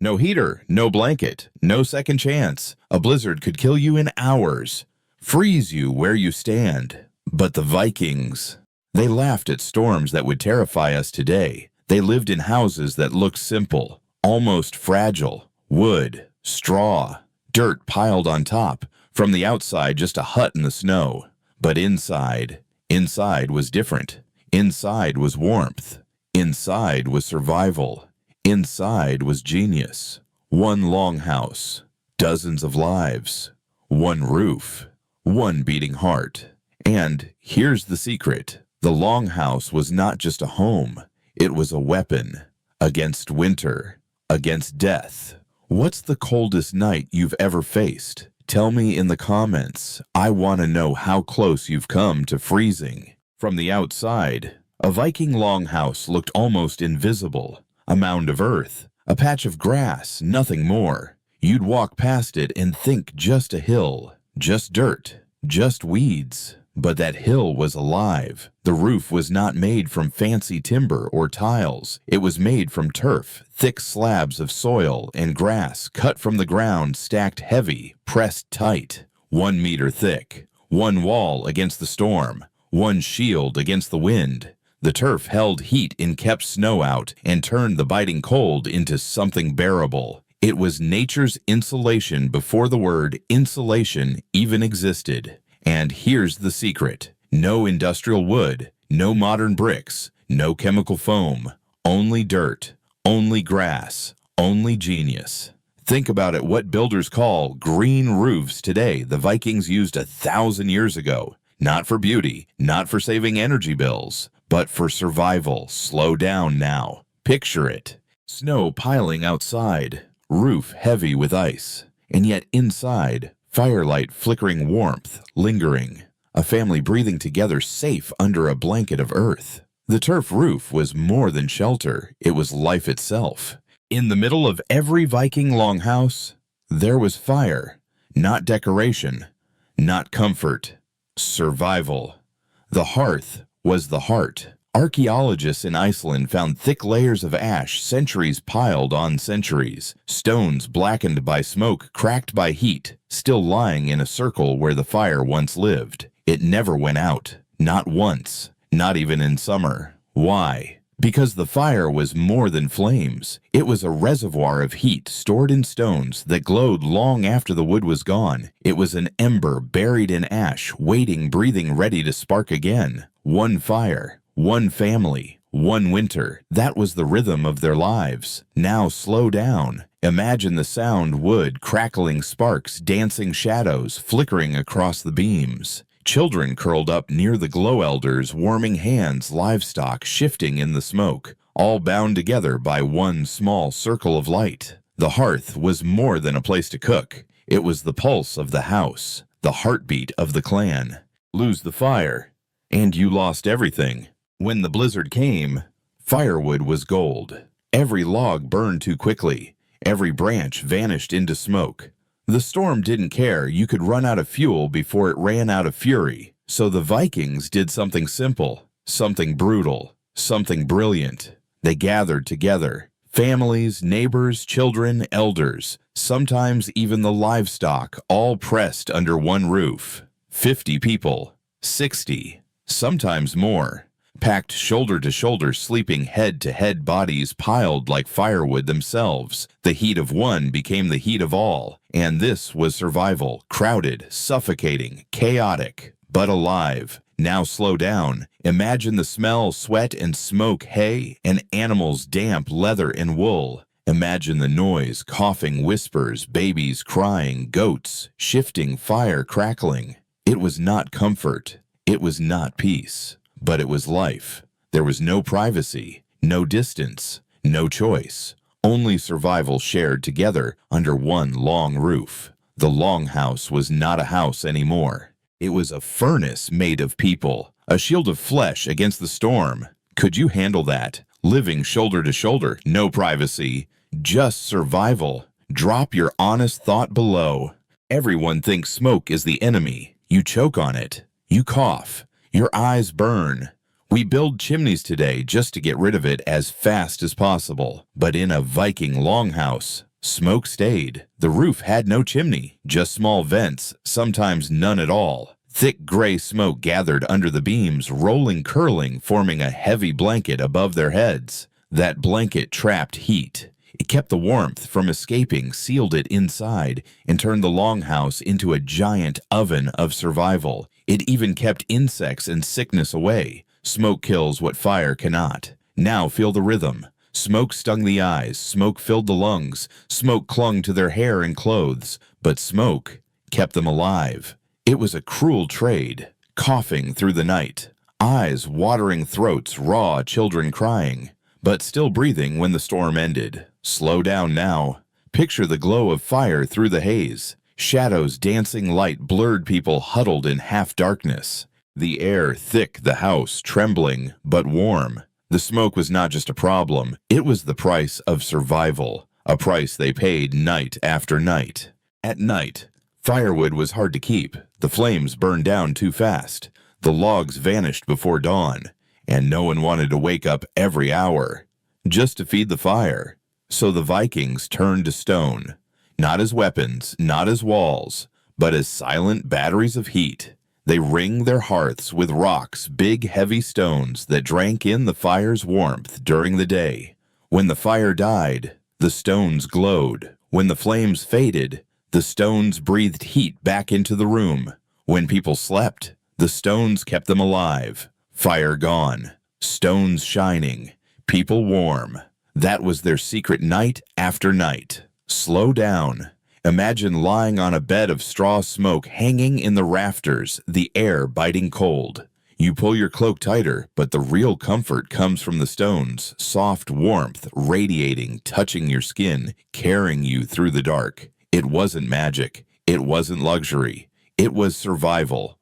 No heater, no blanket, no second chance. A blizzard could kill you in hours, freeze you where you stand. But the Vikings, they laughed at storms that would terrify us today. They lived in houses that looked simple, almost fragile. Wood, straw, dirt piled on top. From the outside, just a hut in the snow. But inside was different. Inside was warmth. Inside was survival. Inside was genius. One longhouse, dozens of lives, one roof, one beating heart. And here's the secret. The longhouse was not just a home. It was a weapon against winter, against death. What's the coldest night you've ever faced? Tell me in the comments. I want to know how close you've come to freezing. From the outside, a Viking longhouse looked almost invisible. A mound of earth, a patch of grass, nothing more. You'd walk past it and think just a hill, just dirt, just weeds. But that hill was alive. The roof was not made from fancy timber or tiles. It was made from turf, thick slabs of soil and grass cut from the ground, stacked heavy, pressed tight. 1 meter thick, one wall against the storm, one shield against the wind. The turf held heat and kept snow out and turned the biting cold into something bearable. It was nature's insulation before the word insulation even existed. And here's the secret. No industrial wood, no modern bricks, no chemical foam, only dirt, only grass, only genius. Think about it, what builders call green roofs today, the Vikings used 1,000 years ago. Not for beauty, not for saving energy bills, but for survival. Slow down now. Picture it. Snow piling outside, roof heavy with ice, and yet inside, firelight flickering warmth, lingering. A family breathing together safe under a blanket of earth. The turf roof was more than shelter, it was life itself. In the middle of every Viking longhouse, there was fire. Not decoration, not comfort, survival. The hearth was the heart. Archaeologists in Iceland found thick layers of ash, centuries piled on centuries, stones blackened by smoke, cracked by heat, still lying in a circle where the fire once lived. It never went out, not once, not even in summer. Why? Because the fire was more than flames. It was a reservoir of heat stored in stones that glowed long after the wood was gone. It was an ember buried in ash, waiting, breathing, ready to spark again. One fire, one family, one winter. That was the rhythm of their lives. Now slow down. Imagine the sound: wood, crackling sparks, dancing shadows, flickering across the beams. Children curled up near the glow elders, warming hands, livestock shifting in the smoke, all bound together by one small circle of light. The hearth was more than a place to cook. It was the pulse of the house, the heartbeat of the clan. Lose the fire, and you lost everything. When the blizzard came, firewood was gold. Every log burned too quickly. Every branch vanished into smoke. The storm didn't care. You could run out of fuel before it ran out of fury. So the Vikings did something simple, something brutal, something brilliant. They gathered together. Families, neighbors, children, elders, sometimes even the livestock, all pressed under one roof. 50 people, 60, sometimes more. Packed shoulder to shoulder, sleeping head to head, bodies piled like firewood themselves. The heat of one became the heat of all. And this was survival. Crowded, suffocating, chaotic, but alive. Now slow down. Imagine the smell, sweat, and smoke, hay, and animals' damp leather and wool. Imagine the noise, coughing whispers, babies crying, goats, shifting, fire crackling. It was not comfort. It was not peace. But it was life. There was no privacy, no distance, no choice. Only survival shared together under one long roof. The longhouse was not a house anymore. It was a furnace made of people, a shield of flesh against the storm. Could you handle that? Living shoulder to shoulder, no privacy, just survival. Drop your honest thought below. Everyone thinks smoke is the enemy. You choke on it. You cough. Your eyes burn. We build chimneys today just to get rid of it as fast as possible. But in a Viking longhouse, Smoke stayed. The roof had no chimney, just small vents, sometimes none at all. Thick gray smoke gathered under the beams, rolling, curling, forming a heavy blanket above their heads. That blanket trapped heat. It kept the warmth from escaping, sealed it inside, and turned the longhouse into a giant oven of survival. It even kept insects and sickness away. Smoke kills what fire cannot. Now feel the rhythm. Smoke stung the eyes, smoke filled the lungs, smoke clung to their hair and clothes, but smoke kept them alive. It was a cruel trade, coughing through the night, eyes watering throats, raw children crying, but still breathing when the storm ended. Slow down now. Picture the glow of fire through the haze. Shadows dancing light blurred people huddled in half-darkness. The air thick, the house trembling, but warm. The smoke was not just a problem, it was the price of survival, a price they paid night after night. At night, firewood was hard to keep. The flames burned down too fast. The logs vanished before dawn, and no one wanted to wake up every hour just to feed the fire. So the Vikings turned to stone, not as weapons, not as walls, but as silent batteries of heat. They ringed their hearths with rocks, big heavy stones that drank in the fire's warmth during the day. When the fire died, the stones glowed. When the flames faded, the stones breathed heat back into the room. When people slept, the stones kept them alive. Fire gone, stones shining, people warm. That was their secret night after night. Slow down. Imagine lying on a bed of straw smoke hanging in the rafters, the air biting cold. You pull your cloak tighter, but the real comfort comes from the stones, soft warmth radiating, touching your skin, carrying you through the dark. It wasn't magic. It wasn't luxury. It was survival.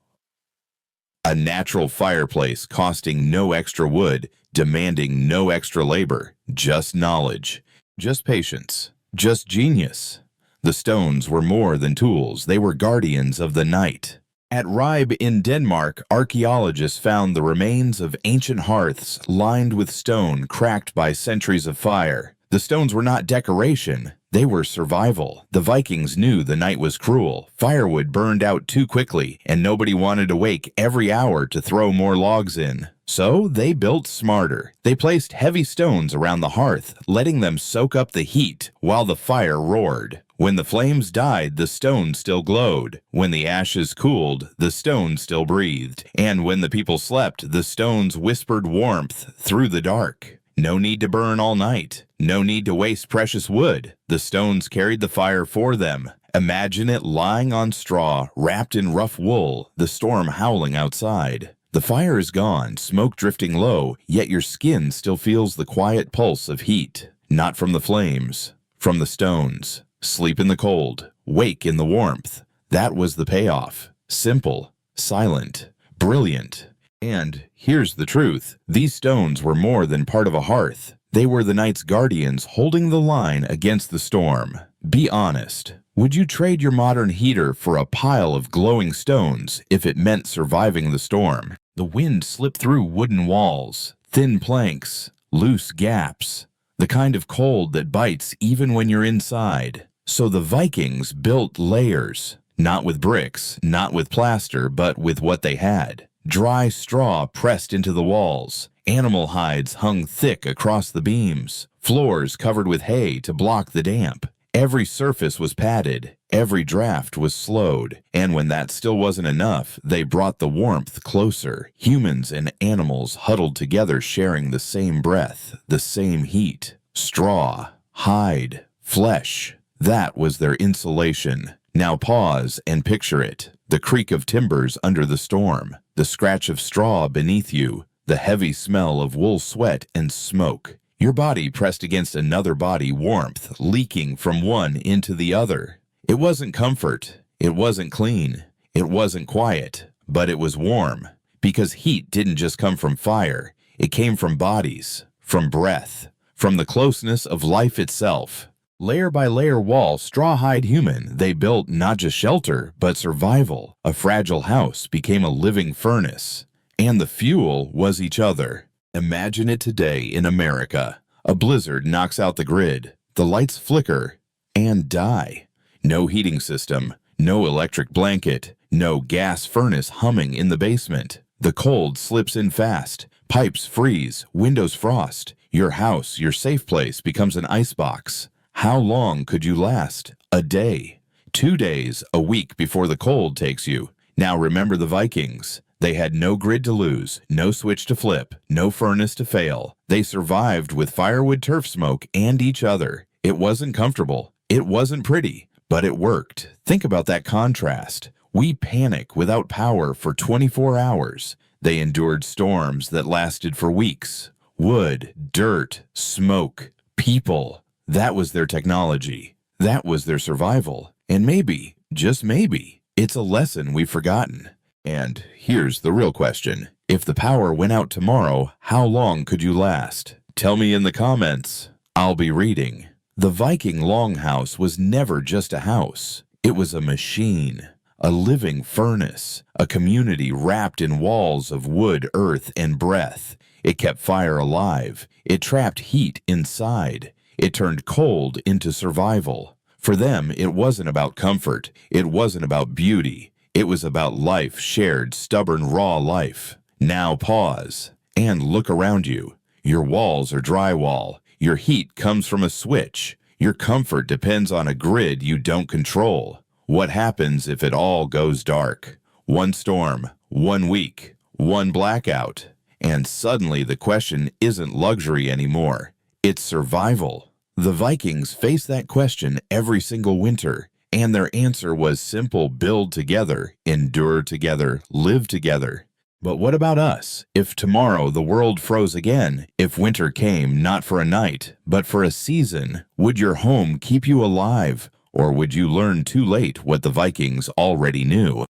A natural fireplace costing no extra wood, demanding no extra labor, just knowledge, just patience, just genius. The stones were more than tools, they were guardians of the night. At Ribe in Denmark, archaeologists found the remains of ancient hearths lined with stone cracked by centuries of fire. The stones were not decoration, they were survival. The Vikings knew the night was cruel. Firewood burned out too quickly, and nobody wanted to wake every hour to throw more logs in. So they built smarter. They placed heavy stones around the hearth, letting them soak up the heat while the fire roared. When the flames died, the stone still glowed. When the ashes cooled, the stone still breathed. And when the people slept, the stones whispered warmth through the dark. No need to burn all night. No need to waste precious wood. The stones carried the fire for them. Imagine it lying on straw, wrapped in rough wool, the storm howling outside. The fire is gone, smoke drifting low, yet your skin still feels the quiet pulse of heat. Not from the flames, from the stones. Sleep in the cold, wake in the warmth. That was the payoff. Simple, silent, brilliant. And here's the truth. These stones were more than part of a hearth. They were the night's guardians holding the line against the storm. Be honest. Would you trade your modern heater for a pile of glowing stones if it meant surviving the storm? The wind slipped through wooden walls, thin planks, loose gaps, the kind of cold that bites even when you're inside. So the Vikings built layers, not with bricks, not with plaster, but with what they had. Dry straw pressed into the walls, animal hides hung thick across the beams, floors covered with hay to block the damp. Every surface was padded, every draft was slowed, and when that still wasn't enough, they brought the warmth closer. Humans and animals huddled together, sharing the same breath, the same heat. Straw, hide, flesh. That was their insulation. Now pause and picture it. The creak of timbers under the storm, the scratch of straw beneath you, the heavy smell of wool sweat and smoke. Your body pressed against another body, warmth leaking from one into the other. It wasn't comfort. It wasn't clean. It wasn't quiet. But it was warm. Because heat didn't just come from fire. It came from bodies, from breath, from the closeness of life itself. Layer by layer wall, straw-hide human, they built not just shelter, but survival. A fragile house became a living furnace. And the fuel was each other. Imagine it today in America. A blizzard knocks out the grid. The lights flicker. and die. No heating system, no electric blanket, no gas furnace humming in the basement. The cold slips in fast, pipes freeze, windows frost. Your house, your safe place, becomes an icebox. How long could you last? A day, 2 days, a week before the cold takes you. Now remember the Vikings. They had no grid to lose, no switch to flip, no furnace to fail. They survived with firewood turf smoke and each other. It wasn't comfortable. It wasn't pretty, but it worked. Think about that contrast. We panic without power for 24 hours. They endured storms that lasted for weeks. Wood, dirt, smoke, people. That was their technology. That was their survival. And maybe, just maybe, it's a lesson we've forgotten. And here's the real question. If the power went out tomorrow, how long could you last? Tell me in the comments. I'll be reading. The Viking longhouse was never just a house. It was a machine, a living furnace, a community wrapped in walls of wood, earth, and breath. It kept fire alive. It trapped heat inside. It turned cold into survival. For them, it wasn't about comfort. It wasn't about beauty. It was about life shared, stubborn, raw life. Now pause and look around you. Your walls are drywall. Your heat comes from a switch. Your comfort depends on a grid you don't control. What happens if it all goes dark? One storm, 1 week, one blackout. And suddenly the question isn't luxury anymore. It's survival. The Vikings faced that question every single winter, and their answer was simple: build together, endure together, live together. But what about us? If tomorrow the world froze again, if winter came not for a night, but for a season, would your home keep you alive, or would you learn too late what the Vikings already knew?